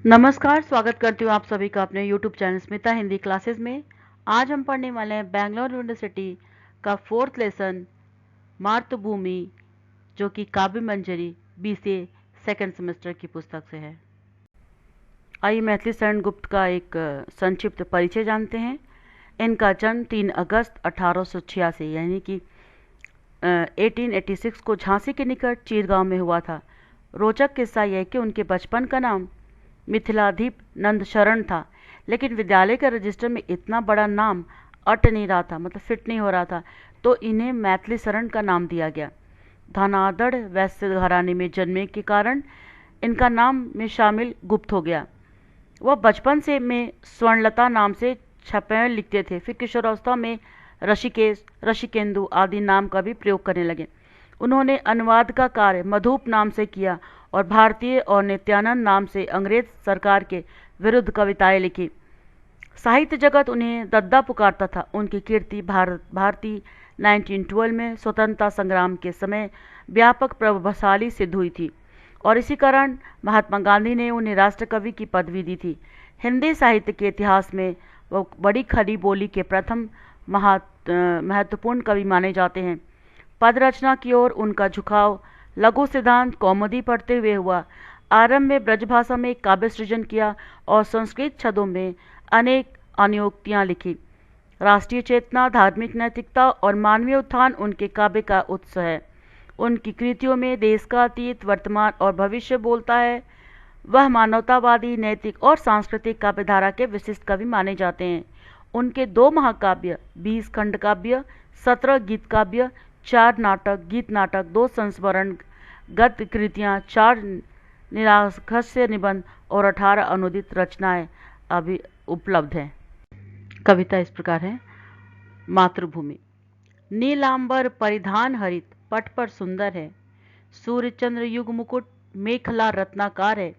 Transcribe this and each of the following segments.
नमस्कार, स्वागत करती हूँ आप सभी का अपने YouTube channel Smita Hindi classes में। आज हम पढ़ने वाले हैं बैंगलोर यूनिवर्सिटी का 4th लेसन मातृभूमि, जो कि काव्य मंजरी BCA सेकेंड सेमेस्टर की पुस्तक से है। आइए मैथिली शरण गुप्त का एक संक्षिप्त परिचय जानते हैं। इनका जन्म 3 अगस्त 1886 यानी कि 1886 को झांसी के निकट चीरगांव में हुआ था। रोचक किस्सा यह कि उनके बचपन का नाम मिथिलाधीप नंद शरण था, लेकिन विद्यालय के रजिस्टर में इतना बड़ा नाम अट नहीं रहा था, मतलब फिट नहीं हो रहा था, तो इन्हें मैथिली शरण का नाम दिया गया। धनाढ़ वैश्य घराने में जन्मे के कारण इनका नाम में शामिल गुप्त हो गया। वह बचपन से में स्वर्णलता नाम से छपाएं लिखते थे। फिर किशोरावस्था में ऋषिकेश, ऋषिकेंदु आदि नाम का भी प्रयोग करने लगे। उन्होंने अनुवाद का कार्य मधुप नाम से किया और भारतीय और नित्यानंद नाम से अंग्रेज सरकार के विरुद्ध कविताएं लिखी। साहित्य जगत उन्हें दद्दा पुकारता था। उनकी कीर्ति भारतीय 1912 में स्वतंत्रता संग्राम के समय व्यापक प्रभावशाली सिद्ध हुई थी और इसी कारण महात्मा गांधी ने उन्हें राष्ट्रकवि की पदवी दी थी। हिंदी साहित्य के इतिहास में वो बड़ी खड़ी बोली के प्रथम महत्वपूर्ण कवि माने जाते हैं। पद रचना की ओर उनका झुकाव लघु सिद्धांत कौमुदी पढ़ते हुए हुआ। आरंभ में ब्रजभाषा में काव्य सृजन किया और संस्कृत छंदों में अनेक अनुक्तियाँ लिखी। राष्ट्रीय चेतना, धार्मिक नैतिकता और मानवीय उत्थान उनके काव्य का उत्स है। उनकी कृतियों में देश का अतीत, वर्तमान और भविष्य बोलता है। वह मानवतावादी, नैतिक और सांस्कृतिक काव्यधारा के विशिष्ट कवि माने जाते हैं। उनके 2 महाकाव्य, 20 खंड काव्य, 17 गीत काव्य, 4 नाटक, गीत नाटक, 2 संस्मरण गद्य कृतियाँ, 4 निराकस्य निबंध और 18 अनुदित रचनाएं अभी उपलब्ध हैं। कविता इस प्रकार है। मातृभूमि। नीलांबर परिधान हरित पट पर सुंदर है। सूर्य चंद्र युग मुकुट मेखला रत्नाकार है।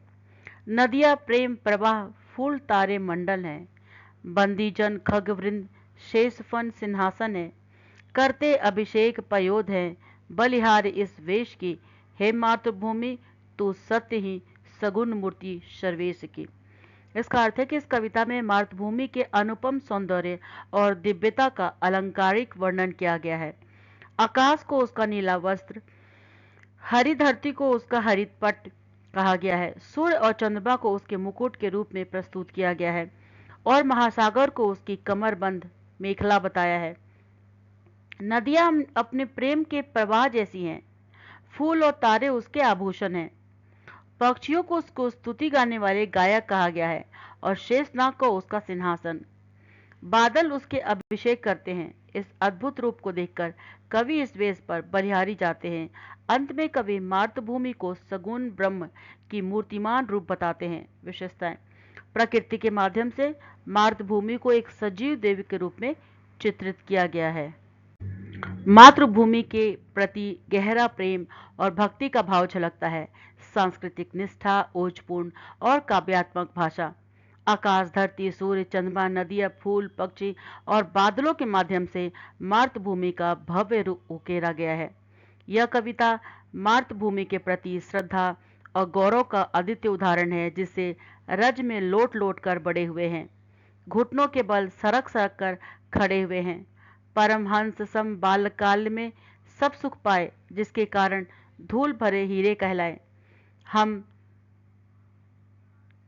नदियाँ प्रेम प्रवाह फूल तारे मंडल हैं। बंदीजन खगवृंद शेषफन सिंहासन है। करते अभिषेक पयोध है। बलिहार इस वेश की। हे मातृभूमि तू सत्य ही सगुण मूर्ति सर्वेश की। इसका अर्थ है कि इस कविता में मातृभूमि के अनुपम सौंदर्य और दिव्यता का अलंकारिक वर्णन किया गया है। आकाश को उसका नीला वस्त्र, हरी धरती को उसका हरित पट कहा गया है। सूर्य और चंद्रमा को उसके मुकुट के रूप में प्रस्तुत किया गया है और महासागर को उसकी कमरबंद मेखला बताया है। नदियां अपने प्रेम के प्रवाह जैसी हैं। फूल और तारे उसके आभूषण हैं। पक्षियों को उसको स्तुति गाने वाले गायक कहा गया है और शेषनाग को उसका सिंहासन। बादल उसके अभिषेक करते हैं। इस अद्भुत रूप को देखकर कवि इस वेश पर बलिहारी जाते हैं। अंत में कवि मातृभूमि को सगुण ब्रह्म की मूर्तिमान रूप बताते हैं। विशेषताएं। प्रकृति के माध्यम से मातृभूमि को एक सजीव देवी के रूप में चित्रित किया गया है। मातृभूमि के प्रति गहरा प्रेम और भक्ति का भाव झलकता है। सांस्कृतिक निष्ठा, ओजपूर्ण और काव्यात्मक भाषा, आकाश, धरती, सूर्य, चंद्रमा, नदियाँ, फूल, पक्षी और बादलों के माध्यम से मातृभूमि का भव्य रूप उकेरा गया है। यह कविता मातृभूमि के प्रति श्रद्धा और गौरव का अद्वितीय उदाहरण है, जिससे रज में लोट लोट कर बड़े हुए हैं, घुटनों के बल सरक सरक कर खड़े हुए हैं। परमहंस सम बाल्यकाल में सब सुख पाए, जिसके कारण धूल भरे हीरे कहलाए। हम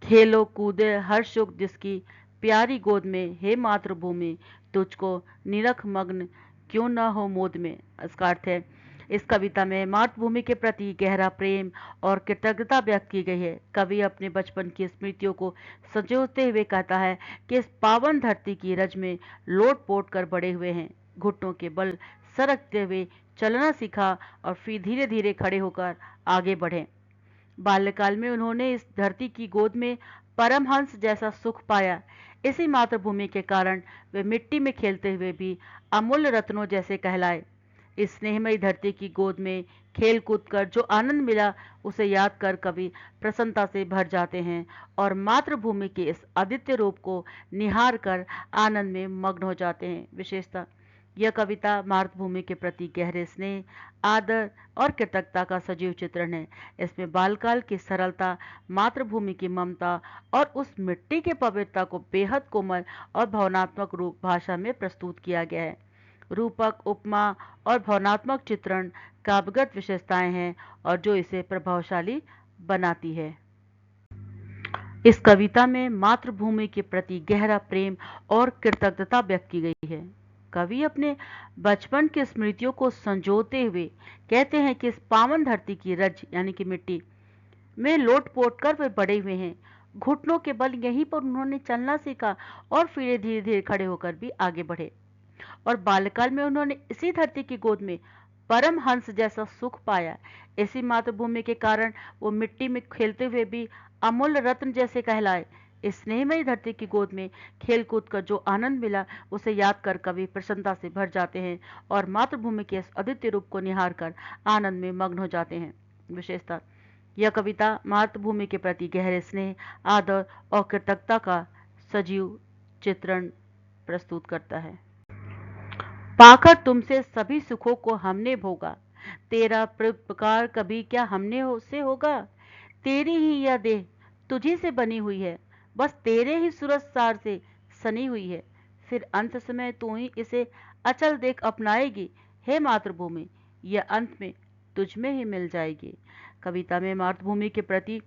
खेलो कूदे हर सुख जिसकी प्यारी गोद में। हे मातृभूमि तुझको निरख मग्न क्यों न हो मोद में। इसका अर्थ है, इस कविता में मातृभूमि के प्रति गहरा प्रेम और कृतज्ञता व्यक्त की गई है। कवि अपने बचपन की स्मृतियों को संजोते हुए कहता है कि इस पावन धरती की रज में लोट पोट कर बड़े हुए हैं, घुटनों के बल सरकते हुए चलना सीखा और फिर धीरे धीरे खड़े होकर आगे बढ़े। बाल्यकाल में उन्होंने इस धरती की गोद में परमहंस जैसा सुख पाया। इसी मातृभूमि के कारण वे मिट्टी में खेलते हुए भी अमूल्य रत्नों जैसे कहलाए। इस स्नेहमयी धरती की गोद में खेल कूद कर जो आनंद मिला, उसे याद कर कवि प्रसन्नता से भर जाते हैं और मातृभूमि के इस अद्वितीय रूप को निहार कर आनंद में मग्न हो जाते हैं। विशेषता, यह कविता मातृभूमि के प्रति गहरे स्नेह, आदर और कृतज्ञता का सजीव चित्रण है। इसमें बालकाल की सरलता, मातृभूमि की ममता और उस मिट्टी की पवित्रता को बेहद कोमल और भावनात्मक रूप भाषा में प्रस्तुत किया गया है। रूपक, उपमा और भावनात्मक चित्रण काव्यगत विशेषताएं हैं और जो इसे प्रभावशाली बनाती है। इस कविता में मातृभूमि के प्रति गहरा प्रेम और कृतज्ञता व्यक्त की गई है। कवि अपने बचपन की स्मृतियों को संजोते हुए कहते हैं कि इस पावन धरती की रज यानी कि मिट्टी में लोट-पोट कर वे बड़े हुए हैं। घुटनों के बल यहीं पर उन्होंने चलना सीखा और फिर धीरे-धीरे खड़े होकर भी आगे बढ़े। और बाल्यकाल में उन्होंने इसी धरती की गोद में परम हंस जैसा सुख पाया। इसी मातृभूमि के कारण वो मिट्टी में खेलते हुए भी अमूल्य रत्न जैसे कहलाए। इस स्नेहमयी धरती की गोद में खेल कूद कर जो आनंद मिला उसे याद कर कवि प्रसन्नता से भर जाते हैं और मातृभूमि के इस अद्वितीय रूप को निहार कर आनंद में मग्न हो जाते हैं। विशेषता, यह कविता मातृभूमि के प्रति गहरे स्नेह, आदर और कृतज्ञता का सजीव चित्रण प्रस्तुत करता है। पाकर तुमसे सभी सुखों को हमने भोगा, तेरा परोपकार कभी क्या हमने से होगा। तेरी ही यह देह तुझी से बनी हुई है, बस तेरे ही सूरज सार से सनी हुई है। फिर अंत समय तू ही इसे अचल देख अपनाएगी। हे मातृभूमि, यह अंत में तुझ में ही मिल जाएगी। कविता में मातृभूमि के प्रति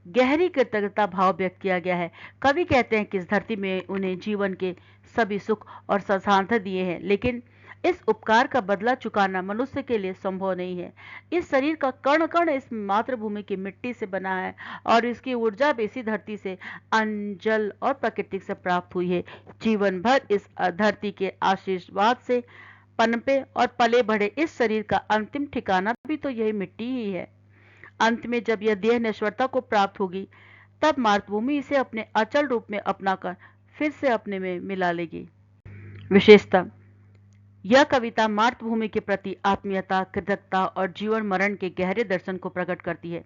गहरी कृतज्ञता भाव व्यक्त किया गया है। कवि कहते हैं कि इस धरती में उन्हें जीवन के सभी सुख और संसाधन दिए हैं, लेकिन इस उपकार का बदला चुकाना मनुष्य के लिए संभव नहीं है। इस शरीर का कण कण इस मातृभूमि की मिट्टी से बना है और इसकी ऊर्जा भी इसी धरती से अंजल और प्रकृति से प्राप्त हुई है। जीवन भर इस धरती के आशीर्वाद से पनपे और पले बढ़े इस शरीर का अंतिम ठिकाना भी तो यही मिट्टी ही है। अंत में जब यह देह नश्वरता को प्राप्त होगी, तब मातृभूमि इसे अपने अचल रूप में अपनाकर फिर से अपने में मिला लेगी। विशेषता, यह कविता मातृभूमि के प्रति आत्मीयता, कृतज्ञता और जीवन मरण के गहरे दर्शन को प्रकट करती है।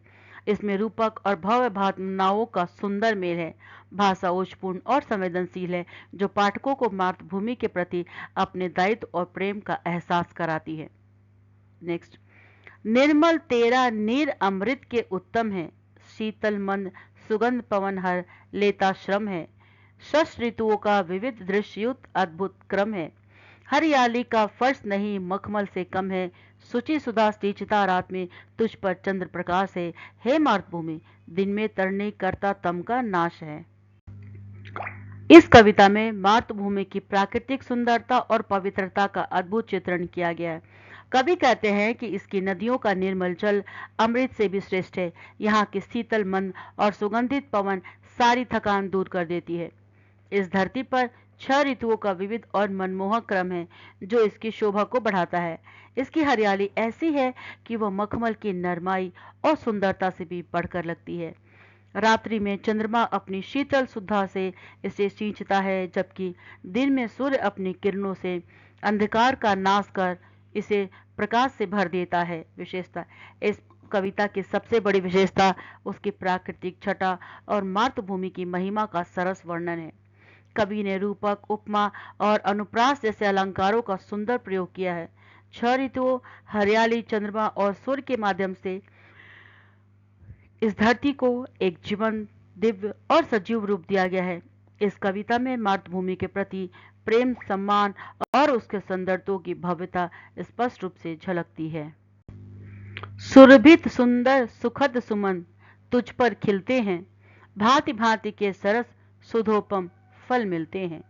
इसमें रूपक और भव्य भावनाओं का सुंदर मेल है। भाषा ओजपूर्ण और संवेदनशील है, जो पाठकों को मातृभूमि के प्रति अपने दायित्व और प्रेम का एहसास कराती है। नेक्स्ट, निर्मल तेरा नीर अमृत के उत्तम है, शीतल मंद सुगंध पवन हर लेता श्रम है। शश ऋतुओं का विविध दृश्ययुक्त अद्भुत क्रम है। हरियाली का फर्श नहीं मखमल से कम है। सुचि सुधा सींचता रात में तुझ पर चंद्र प्रकाश है। हे मातृभूमि, दिन में तरने करता तम का नाश है। इस कविता में मातृभूमि की प्राकृतिक सुंदरता और पवित्रता का अद्भुत चित्रण किया गया है। कवि कहते हैं कि इसकी नदियों का निर्मल जल अमृत से भी श्रेष्ठ है। यहाँ की शीतल मंद और सुगंधित पवन सारी थकान दूर कर देती है। इस धरती पर 6 ऋतुओं का विविध और मनमोहक क्रम है, जो इसकी शोभा को बढ़ाता है। इसकी हरियाली ऐसी है कि वह मखमल की नरमाई और सुंदरता से भी बढ़कर लगती है। रात्रि में चंद्रमा अपनी शीतल सुधा से इसे सींचता है, जबकि दिन में सूर्य अपनी किरणों से अंधकार का नाश कर इसे प्रकाश से भर देता है। विशेषता, इस कविता की सबसे बड़ी विशेषता उसकी प्राकृतिक छटा और मातृभूमि की महिमा का सरस वर्णन है। कवि ने रूपक, उपमा और अनुप्रास जैसे अलंकारों का सुंदर प्रयोग किया है। 6 ऋतुओं, हरियाली, चंद्रमा और सूर्य के माध्यम से इस धरती को एक जीवन, दिव्य और सजीव रूप दिया गया है। इस कविता में मातृभूमि के प्रति प्रेम, सम्मान और उसके सौंदर्यों की भव्यता स्पष्ट रूप से झलकती है। सुरभित सुंदर सुखद सुमन तुझ पर खिलते हैं, भांति भांति के सरस सुधोपम फल मिलते हैं।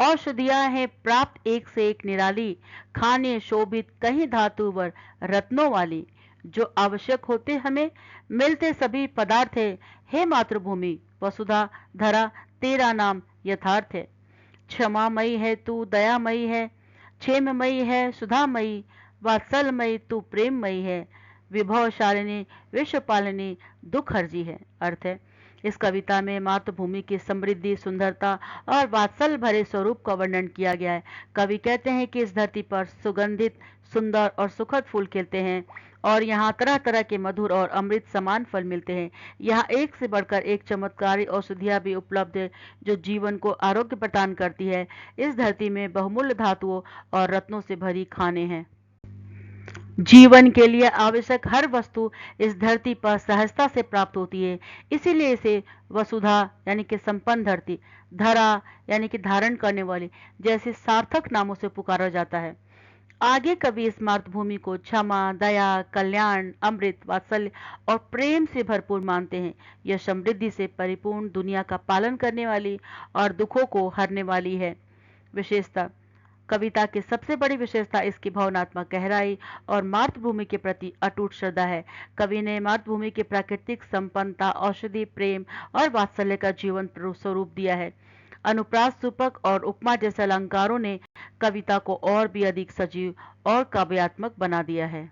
औषधियां हैं प्राप्त एक से एक निराली, खाने शोभित कहीं धातुवर रत्नों वाली। जो आवश्यक होते हमें मिलते सभी पदार्थ है। हे मातृभूमि, वसुधा धरा तेरा नाम यथार्थ है। क्षमामयी है तू, दयामयी है, क्षेममयी है, सुधामयी, वात्सलमयी तू, प्रेममयी है, विभवशालिनी, विश्वपालिनी, दुख हर्जी है। अर्थ है, इस कविता में मातृभूमि की समृद्धि, सुंदरता और वात्सल्य भरे स्वरूप का वर्णन किया गया है। कवि कहते हैं कि इस धरती पर सुगंधित, सुंदर और सुखद फूल खिलते हैं और यहाँ तरह तरह के मधुर और अमृत समान फल मिलते हैं। यहाँ एक से बढ़कर एक चमत्कारी औषधियाँ भी उपलब्ध है जो जीवन को आरोग्य प्रदान करती है। इस धरती में बहुमूल्य धातुओं और रत्नों से भरी खानें हैं। जीवन के लिए आवश्यक हर वस्तु इस धरती पर सहजता से प्राप्त होती है। इसीलिए इसे वसुधा यानी कि संपन्न धरती, धरा यानी कि धारण करने वाली जैसे सार्थक नामों से पुकारा जाता है। आगे कवि इस मातृभूमि को क्षमा, दया, कल्याण, अमृत, वात्सल्य और प्रेम से भरपूर मानते हैं। यह समृद्धि से परिपूर्ण, दुनिया का पालन करने वाली और दुखों को हरने वाली है। विशेषता, कविता की सबसे बड़ी विशेषता इसकी भावनात्मक गहराई और मातृभूमि के प्रति अटूट श्रद्धा है। कवि ने मातृभूमि की प्राकृतिक संपन्नता, औषधि, प्रेम और वात्सल्य का जीवन स्वरूप दिया है। अनुप्रास, रूपक और उपमा जैसे अलंकारों ने कविता को और भी अधिक सजीव और काव्यात्मक बना दिया है।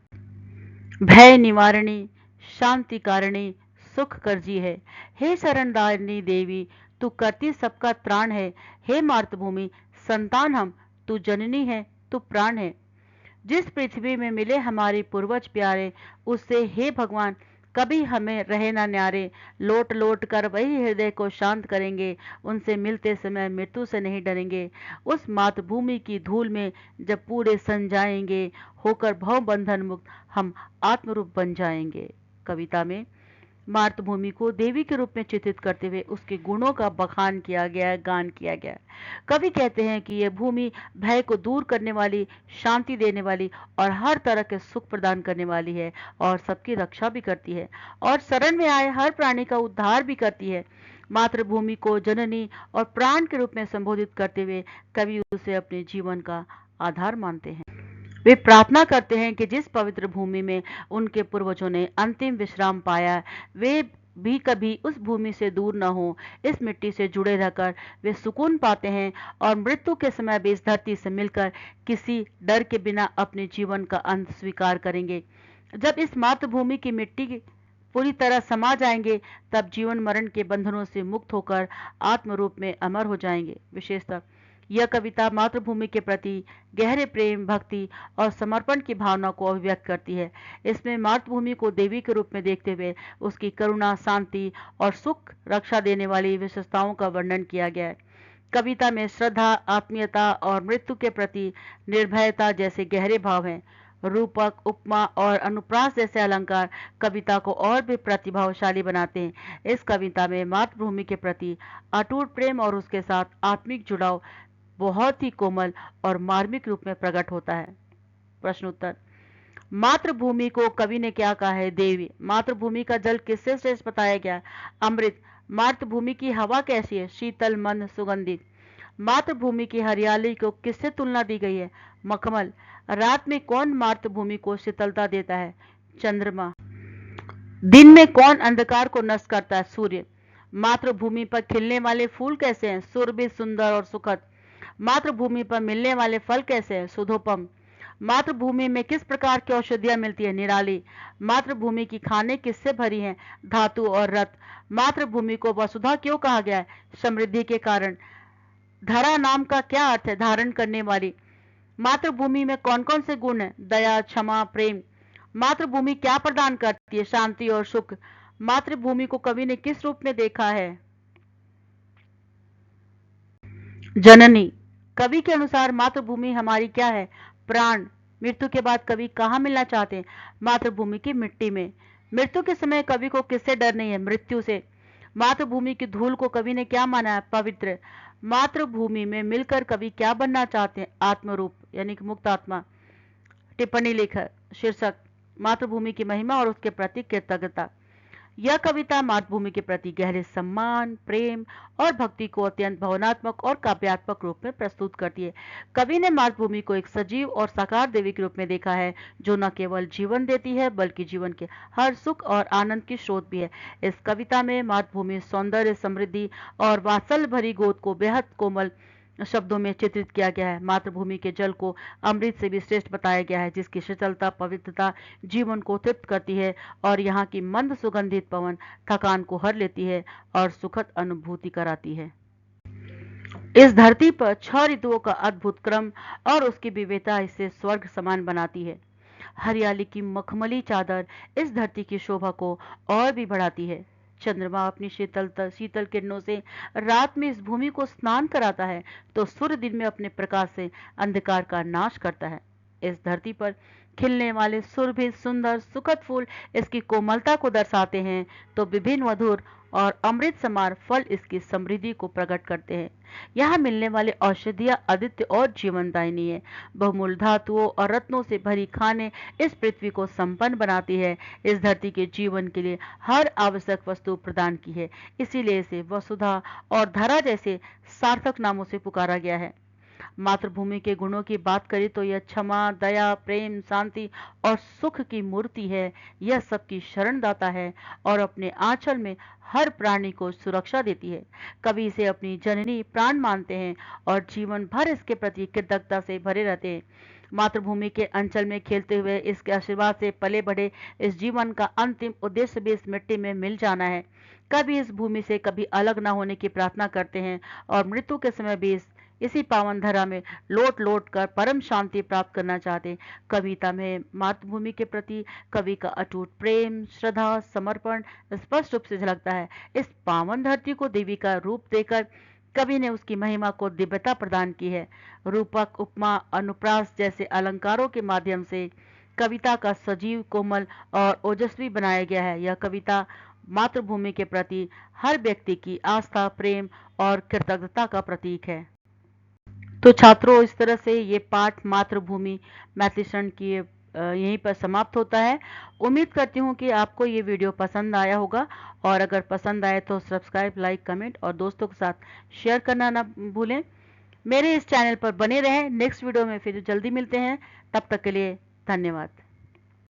भय निवारणी, शांति कारिणी, सुख करजी है। हे शरणदारिणी देवी, तू करती सबका त्राण है। हे मातृभूमि, संतान हम, तू जननी है, तू प्राण है। जिस पृथ्वी में मिले हमारे पूर्वज प्यारे, उससे हे भगवान कभी हमें रहे ना न्यारे। लौट लौट कर वही हृदय को शांत करेंगे, उनसे मिलते समय मृत्यु से नहीं डरेंगे। उस मातृभूमि की धूल में जब पूरे सन जाएंगे, होकर भव बंधन मुक्त हम आत्मरूप बन जाएंगे। कविता में मातृभूमि को देवी के रूप में चित्रित करते हुए उसके गुणों का बखान किया गया है, गान किया गया है। कवि कहते हैं कि यह भूमि भय को दूर करने वाली, शांति देने वाली और हर तरह के सुख प्रदान करने वाली है और सबकी रक्षा भी करती है और शरण में आए हर प्राणी का उद्धार भी करती है। मातृभूमि को जननी और प्राण के रूप में संबोधित करते हुए कवि उसे अपने जीवन का आधार मानते हैं। वे प्रार्थना करते हैं कि जिस पवित्र भूमि में उनके पूर्वजों ने अंतिम विश्राम पाया, वे भी कभी उस भूमि से दूर न हो। इस मिट्टी से जुड़े रहकर वे सुकून पाते हैं और मृत्यु के समय भी इस धरती से मिलकर किसी डर के बिना अपने जीवन का अंत स्वीकार करेंगे। जब इस मातृभूमि की मिट्टी पूरी तरह समा जाएंगे, तब जीवन मरण के बंधनों से मुक्त होकर आत्मरूप में अमर हो जाएंगे। विशेषता, यह कविता मातृभूमि के प्रति गहरे प्रेम, भक्ति और समर्पण की भावना को अभिव्यक्त करती है। इसमें मातृभूमि को देवी के रूप में देखते हुए उसकी करुणा, शांति और सुख रक्षा देने वाली विशेषताओं का वर्णन किया गया है। कविता में श्रद्धा, आत्मीयता और मृत्यु के प्रति निर्भयता जैसे गहरे भाव हैं। रूपक, उपमा और अनुप्रास जैसे अलंकार कविता को और भी प्रतिभाशाली बनाते हैं। इस कविता में मातृभूमि के प्रति अटूट प्रेम और उसके साथ आत्मिक जुड़ाव बहुत ही कोमल और मार्मिक रूप में प्रकट होता है। प्रश्न उत्तर, मातृभूमि को कवि ने क्या कहा है? देवी। मातृभूमि का जल किससे श्रेष्ठ बताया गया? अमृत। मातृभूमि की हवा कैसी है? शीतल, मंद, सुगंधित। मातृभूमि की हरियाली को किससे तुलना दी गई है? मखमल। रात में कौन मातृभूमि को शीतलता देता है? चंद्रमा। दिन में कौन अंधकार को नष्ट करता है? सूर्य। मातृभूमि पर खिलने वाले फूल कैसे हैं? सुरभि, सुंदर और सुखद। मातृभूमि पर मिलने वाले फल कैसे हैं? सुधोपम। मातृभूमि में किस प्रकार की औषधियां मिलती है? निराली। मातृभूमि की खाने किससे भरी हैं? धातु और रत्न। मातृभूमि को वसुधा क्यों कहा गया है? समृद्धि के कारण। धरा नाम का क्या अर्थ है? धारण करने वाली। मातृभूमि में कौन कौन से गुण हैं? दया, क्षमा, प्रेम। मातृभूमि क्या प्रदान करती है? शांति और सुख। मातृभूमि को कवि ने किस रूप में देखा है? जननी। कवि के अनुसार मातृभूमि हमारी क्या है? प्राण। मृत्यु के बाद कवि कहाँ मिलना चाहते हैं? मातृभूमि की मिट्टी में। मृत्यु के समय कवि को किससे डर नहीं है? मृत्यु से। मातृभूमि की धूल को कवि ने क्या माना है? पवित्र। मातृभूमि में मिलकर कवि क्या बनना चाहते हैं? आत्मरूप यानी कि मुक्त आत्मा। टिप्पणी लेखक। शीर्षक, मातृभूमि की महिमा और उसके प्रति कृतज्ञता। यह कविता मातृभूमि के प्रति गहरे सम्मान, प्रेम और भक्ति को अत्यंत भावनात्मक और काव्यात्मक रूप में प्रस्तुत करती है। कवि ने मातृभूमि को एक सजीव और साकार देवी के रूप में देखा है, जो न केवल जीवन देती है बल्कि जीवन के हर सुख और आनंद की स्रोत भी है। इस कविता में मातृभूमि सौंदर्य, समृद्धि और वात्सल्य भरी गोद को बेहद कोमल शब्दों में चित्रित किया गया है। मातृभूमि के जल को अमृत से भी श्रेष्ठ बताया गया है, जिसकी शीतलता पवित्रता जीवन को तृप्त करती है और यहाँ की मंद सुगंधित पवन थकान को हर लेती है और सुखद अनुभूति कराती है। इस धरती पर 6 ऋतुओं का अद्भुत क्रम और उसकी विविधता इसे स्वर्ग समान बनाती है। हरियाली की मखमली चादर इस धरती की शोभा को और भी बढ़ाती है। चंद्रमा अपनी शीतल किरणों से रात में इस भूमि को स्नान कराता है, तो सूर्य दिन में अपने प्रकाश से अंधकार का नाश करता है। इस धरती पर खिलने वाले सुरभि सुंदर सुखद फूल इसकी कोमलता को दर्शाते हैं, तो विभिन्न मधुर और अमृत समान फल इसकी समृद्धि को प्रकट करते हैं। यहाँ मिलने वाले औषधियाँ अद्वितीय और जीवनदायिनी है। बहुमूल्य धातुओं और रत्नों से भरी खाने इस पृथ्वी को संपन्न बनाती है। इस धरती के जीवन के लिए हर आवश्यक वस्तु प्रदान की है, इसीलिए इसे वसुधा और धरा जैसे सार्थक नामों से पुकारा गया है। मातृभूमि के गुणों की बात करें तो यह क्षमा, दया, प्रेम, शांति और सुख की मूर्ति है। यह सबकी शरणदाता है और अपने आंचल में हर प्राणी को सुरक्षा देती है। कवि इसे अपनी जननी प्राण मानते हैं और जीवन भर इसके प्रति कृतज्ञता से भरे रहते हैं। मातृभूमि के अंचल में खेलते हुए इसके आशीर्वाद से पले बढ़े इस जीवन का अंतिम उद्देश्य भी इस मिट्टी में मिल जाना है। कभी इस भूमि से कभी अलग न होने की प्रार्थना करते हैं और मृत्यु के समय भी इसी पावन धरा में लौट लौट कर परम शांति प्राप्त करना चाहते। कविता में मातृभूमि के प्रति कवि का अटूट प्रेम, श्रद्धा, समर्पण स्पष्ट रूप से झलकता है। इस पावन धरती को देवी का रूप देकर कवि ने उसकी महिमा को दिव्यता प्रदान की है। रूपक, उपमा, अनुप्रास जैसे अलंकारों के माध्यम से कविता का सजीव, कोमल और ओजस्वी बनाया गया है। यह कविता मातृभूमि के प्रति हर व्यक्ति की आस्था, प्रेम और कृतज्ञता का प्रतीक है। तो छात्रों, इस तरह से ये पाठ मातृभूमि मैथिली शरण की यहीं पर समाप्त होता है। उम्मीद करती हूँ कि आपको ये वीडियो पसंद आया होगा, और अगर पसंद आए तो सब्सक्राइब, लाइक, कमेंट और दोस्तों के साथ शेयर करना ना भूलें। मेरे इस चैनल पर बने रहें। नेक्स्ट वीडियो में फिर जल्दी मिलते हैं। तब तक के लिए धन्यवाद।